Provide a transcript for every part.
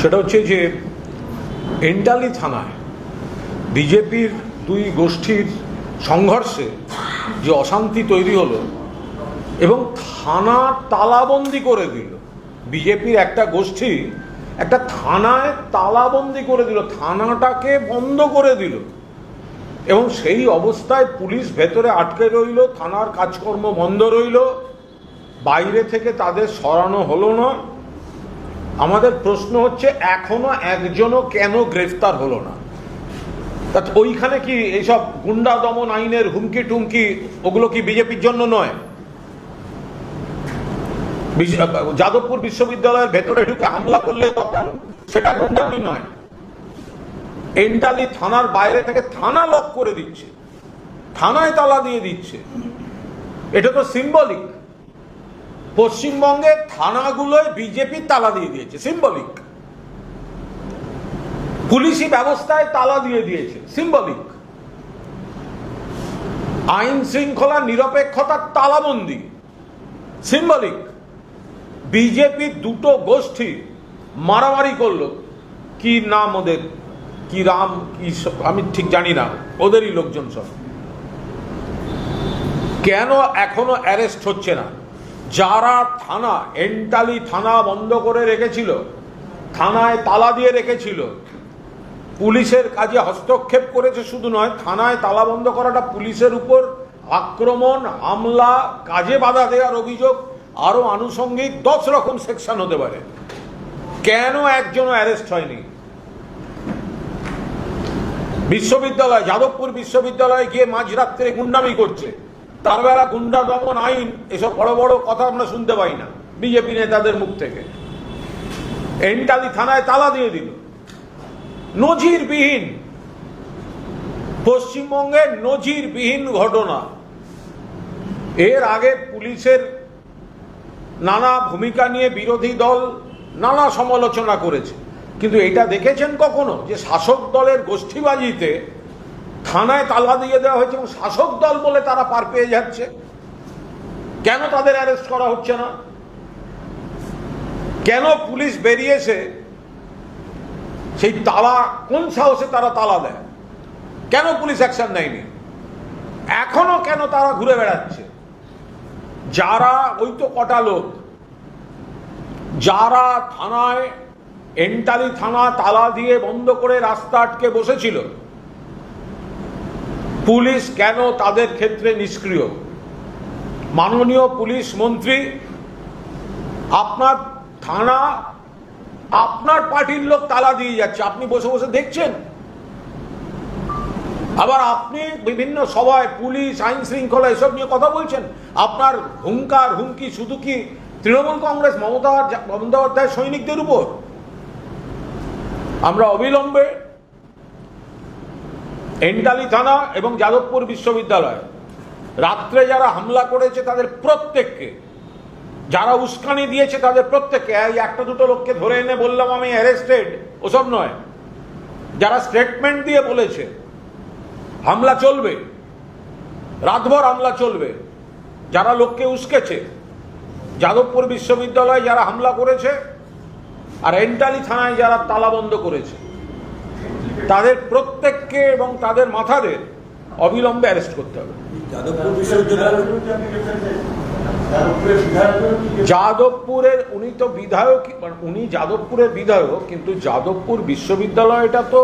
সেটা হচ্ছে যে এন্টালি থানায় বিজেপির দুই গোষ্ঠীর সংঘর্ষে যে অশান্তি তৈরি হলো এবং থানা তালাবন্দি করে দিল। বিজেপির একটা গোষ্ঠী একটা থানায় তালাবন্দি করে দিল, থানাটাকে বন্ধ করে দিল এবং সেই অবস্থায় পুলিশ ভেতরে আটকে রইল, থানার কাজকর্ম বন্ধ রইল, বাইরে থেকে তাদের সরানো হলো না। আমাদের প্রশ্ন হচ্ছে এখনো একজনও কেন গ্রেফতার হলো না? ওইখানে কি এইসব গুন্ডা দমন আইনের হুমকি টুমকি ওগুলো কি বিজেপির জন্য নয়? যাদবপুর বিশ্ববিদ্যালয়ের ভেতরে ঢুকে হামলা করলে সেটা গুন্ডামি নয়। এন্টালি থানার বাইরে থেকে থানা লক করে দিচ্ছে, থানায় তালা দিয়ে দিচ্ছে, এটা তো সিম্বলিক। পশ্চিমবঙ্গে থানাগুলোয় বিজেপি তালা দিয়ে দিয়েছে, সিম্বলিক। পুলিশি ব্যবস্থায় তালা দিয়ে দিয়েছে, সিম্বলিক। আইন শৃঙ্খলা নিরপেক্ষতার তালাবন্দি, সিম্বলিক। বিজেপি দুটো গোষ্ঠী মারামারি করলো, কি নাম ওদের, কি রাম কি আমি ঠিক জানি না, ওদেরই লোকজন সব। কেন এখনো অ্যারেস্ট হচ্ছে না? যারা থানা এন্টালি থানা বন্ধ করে রেখেছিল, থানায় তালা দিয়ে রেখেছিল, পুলিশের কাজে হস্তক্ষেপ করেছে শুধু নয়, থানায় তালা বন্ধ করাটা পুলিশের উপর আক্রমণ, হামলা, কাজে বাধা দেওয়ার অভিযোগ, আরো আনুষঙ্গিক 10 রকম সেকশন হতে পারে। কেন একজনও অ্যারেস্ট হয়নি? বিশ্ববিদ্যালয়, যাদবপুর বিশ্ববিদ্যালয়ে গিয়ে মাঝরাত্রে গুন্ডামি করছে, তার বেলা গুন্ডা দমন আইন, এসব বড় বড় কথা আমরা শুনতে পাই না বিজেপি নেতাদের মুখ থেকে। এন্টালি থানায় তালা দিয়ে দিল, নজিরবিহীন, পশ্চিমবঙ্গের নজিরবিহীন ঘটনা। এর আগে পুলিশের নানা ভূমিকা নিয়ে বিরোধী দল নানা সমালোচনা করেছে, কিন্তু এটা দেখেছেন কখনো যে শাসক দলের গোষ্ঠীবাজিতে থানায় তালা দিয়ে দেওয়া হয়েছে এবং শাসক দল বলে তারা পার পেয়ে যাচ্ছে? কেন তাদের অ্যারেস্ট করা হচ্ছে না? কেন পুলিশ বেরিয়েছে সেই তালা, কোন সাহসে তারা তালা দেয়? কেন পুলিশ অ্যাকশন নেয়নি? এখনো কেন তারা ঘুরে বেড়াচ্ছে? যারা, ওই তো কটা লোক যারা থানায় এন্টালি থানা তালা দিয়ে বন্ধ করে রাস্তা আটকে বসেছিল, পুলিশ কেন তাদের ক্ষেত্রে নিষ্ক্রিয়? মাননীয় পুলিশ মন্ত্রী, আপনার থানা আপনার পার্টির লোক তালা দিয়ে যাচ্ছে, আপনি বসে বসে দেখছেন। আবার আপনি বিভিন্ন সভায় পুলিশ, আইন শৃঙ্খলা এসব নিয়ে কথা বলছেন। আপনার হুঙ্কার হুমকি শুধু কি তৃণমূল কংগ্রেস মমতা বন্দ্যোপাধ্যায় সৈনিকদের উপর? আমরা অবিলম্বে এন্টালি থানা এবং যাদবপুর বিশ্ববিদ্যালয় রাত্রে যারা হামলা করেছে তাদের প্রত্যেককে, যারা উস্কানি দিয়েছে তাদের প্রত্যেককে, এই একটা দুটো লোককে ধরে এনে বললাম আমি অ্যারেস্টেড, ওসব নয়, যারা স্টেটমেন্ট দিয়ে বলেছে হামলা চলবে, রাতভর হামলা চলবে, যারা লোককে উস্কেছে, যাদবপুর বিশ্ববিদ্যালয়ে যারা হামলা করেছে আর এন্টালি থানায় যারা তালাবন্ধ করেছে, তাদের প্রত্যেককে এবং তাদের মাথাদের অবিলম্বে অ্যারেস্ট করতে হবে। যাদবপুরের উনি তো বিধায়ক, উনি যাদবপুরের বিধায়ক, কিন্তু যাদবপুর বিশ্ববিদ্যালয়টা তো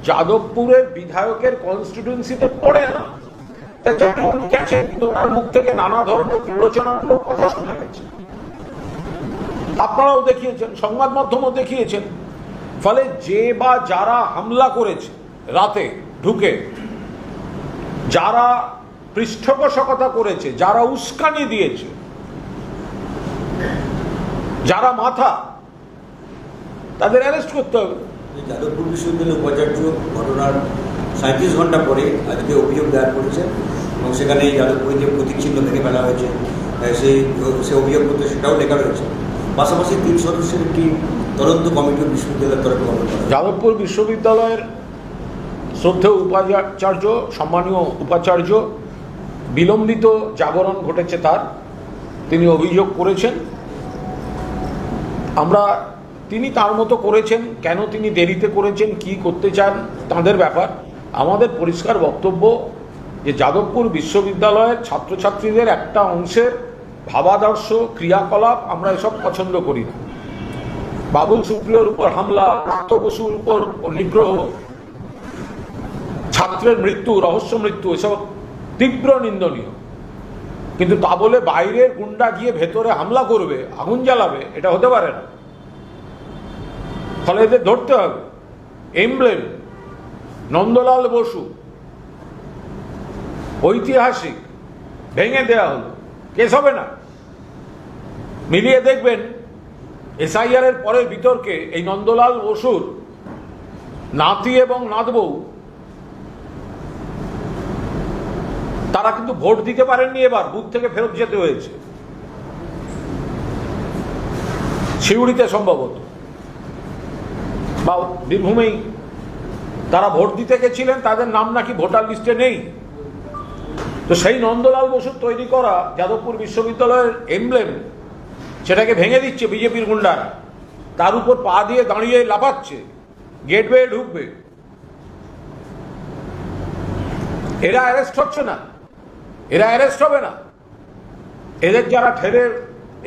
যাদবপুরের বিধায়কের কনস্টিটিউয়েন্সিতে পড়ে না। মুখ থেকে নানা ধরনের আলোচনাগুলো কথা শোনা গেছে, আপনারাও দেখিয়েছেন, সংবাদ মাধ্যমও দেখিয়েছেন। ফলে যে বা যারা হামলা করেছে রাতে ঢুকে, যারা পৃষ্ঠপোষকতা করেছে, যারা উস্কানি দিয়েছে, যারা মাথা, তাদের অ্যারেস্ট করতে হবে। যাদবপুর বিশ্ববিদ্যালয়ের উপাচার্য ঘটনার 37 ঘন্টা পরে আজকে অভিযোগ দায়ের করেছেন এবং সেখানে যাদবপুরে যে প্রতীক চিহ্ন ভেঙে ফেলা হয়েছে সেই অভিযোগপত্রে সেটাও লেখা রয়েছে। পাশাপাশি 3 সদস্যের একটি তদন্ত কমিটি বিশ্ববিদ্যালয়ের তরফে গঠন করা। যাদবপুর বিশ্ববিদ্যালয়ের শ্রদ্ধেয় উপাচার্য, সম্মানীয় উপাচার্য, বিলম্বিত জাগরণ ঘটেছে তার, তিনি অভিযোগ করেছেন। আমরা তিনি তার মতো করেছেন। কেন তিনি দেরিতে করেছেন, কি করতে চান, তাঁদের ব্যাপার। আমাদের পরিষ্কার বক্তব্য যে যাদবপুর বিশ্ববিদ্যালয়ের ছাত্রছাত্রীদের একটা অংশের ভাবাদর্শ, ক্রিয়াকলাপ আমরা এসব পছন্দ করি না। বাবুল সুপ্রিয়র উপর হামলা, প্রাপ্ত বসুর উপর নিগ্রহ, ছাত্রের মৃত্যু, রহস্য মৃত্যু, এসব তীব্র নিন্দনীয়। কিন্তু তা বলে বাইরের গুন্ডা গিয়ে ভেতরে হামলা করবে, আগুন জ্বালাবে, এটা হতে পারে না। ফলে এদের ধরতে হবে। এমব্লেম নন্দলাল বসু ঐতিহাসিক, ভেঙে দেওয়া হলো, কেস হবে না। মিলিয়ে দেখবেন এসআইআর এর পরের বিতর্কে এই নন্দলাল বসুর নাতি এবং নাতবউ তারা কিন্তু ভোট দিতে পারেননি, এবার বুথ থেকে ফেরত যেতে হয়েছে, সিউড়িতে সম্ভবত বা বীরভূমেই তারা ভোট দিতে গেছিলেন, তাদের নাম নাকি ভোটার লিস্টে নেই। তো সেই নন্দলাল বসুর তৈরি করা যাদবপুর বিশ্ববিদ্যালয়ের এমব্লেম, সেটাকে ভেঙে দিচ্ছে বিজেপির গুন্ডারা, তার উপর পা দিয়ে দাঁড়িয়ে লাফাচ্ছে, গেট বেয়ে ঢুকবে। এরা অ্যারেস্ট হচ্ছে না, এরা অ্যারেস্ট হবে না। এদের যারা ঠেলে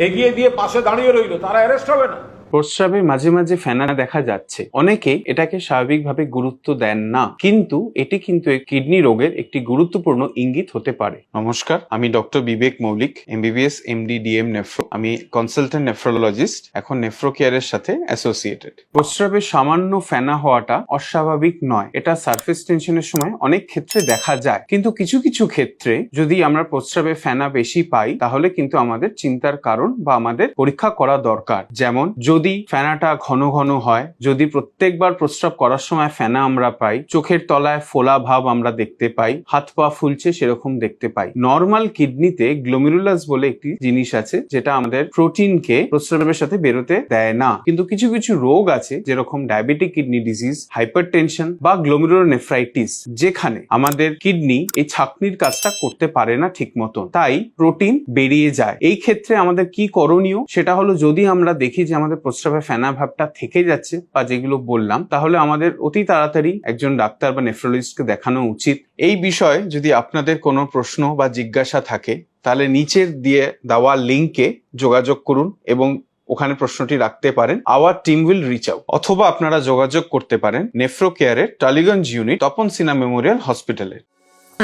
এগিয়ে দিয়ে পাশে দাঁড়িয়ে রইল, তারা অ্যারেস্ট হবে না। প্রস্রাবে মাঝে মাঝে ফেনা দেখা যাচ্ছে, অনেকে এটাকে স্বাভাবিকভাবে গুরুত্ব দেন না, কিন্তু এটি কিন্তু কিডনি রোগের একটি গুরুত্বপূর্ণ ইঙ্গিত হতে পারে। নমস্কার, আমি ডক্টর বিবেক মৌলিক, MBBS MD DM নেফ্রো। আমি কনসালটেন্ট নেফ্রোলজিস্ট, এখন নেফ্রো কেয়ারের সাথে অ্যাসোসিয়েটেড। প্রস্রাবে সামান্য ফেনা হওয়াটা অস্বাভাবিক নয়, এটা সারফেস টেনশনের সময় অনেক ক্ষেত্রে দেখা যায়। কিন্তু কিছু কিছু ক্ষেত্রে যদি আমরা প্রস্রাবে ফেনা বেশি পাই, তাহলে কিন্তু আমাদের চিন্তার কারণ বা আমাদের পরীক্ষা করা দরকার। যেমন যদি ফেনাটা ঘন ঘন হয়, যদি প্রত্যেকবার প্রস্রাব করার সময় ফেনা আমরা পাই, চোখের তলায় ফোলা ভাব আমরা দেখতে পাই, হাত পা ফুলছে সেরকম দেখতে পাই। নর্মাল কিডনিতে গ্লোমেরুলাস বলে একটি জিনিস আছে, যেটা আমাদের প্রোটিনকে প্রস্রাবের সাথে বেরোতে দেয় না। কিন্তু কিছু কিছু রোগ আছে, যেরকম ডায়াবেটিক কিডনি ডিজিজ, হাইপারটেনশন বা গ্লোমেরুলোনেফ্রাইটিস, যেখানে আমাদের কিডনি এই ছাঁকনির কাজটা করতে পারে না ঠিক মতন, তাই প্রোটিন বেরিয়ে যায়। এই ক্ষেত্রে আমাদের কি করণীয়, সেটা হলো যদি আমরা দেখি যে আমাদের প্রস্রাবে ফেনা ভাবটা থেকে যাচ্ছে বা যেগুলো বললাম, তাহলে আমাদের অতি তাড়াতাড়ি একজন ডাক্তার বা নেফ্রোলজিস্টকে দেখানো উচিত। এই বিষয়ে যদি আপনাদের কোনো প্রশ্ন বা জিজ্ঞাসা থাকে, তাহলে নিচের দিয়ে দেওয়া লিঙ্কে যোগাযোগ করুন এবং ওখানে প্রশ্নটি রাখতে পারেন। Our team will reach out. অথবা আপনারা যোগাযোগ করতে পারেন নেফ্রো কেয়ারের টালিগঞ্জ ইউনিট, তপন সিনহা মেমোরিয়াল হসপিটালে।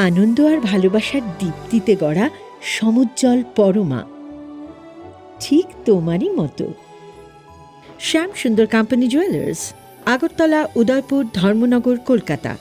আনন্দ আর ভালোবাসার দীপ্তিতে গড়া সমুজ্জ্বল পরমা, ঠিক তোমারই মতো। শ্যাম সুন্দর কোম্পানি জুয়েলার্স, আগরতলা, উদয়পুর, ধর্মনগর, কলকাতা।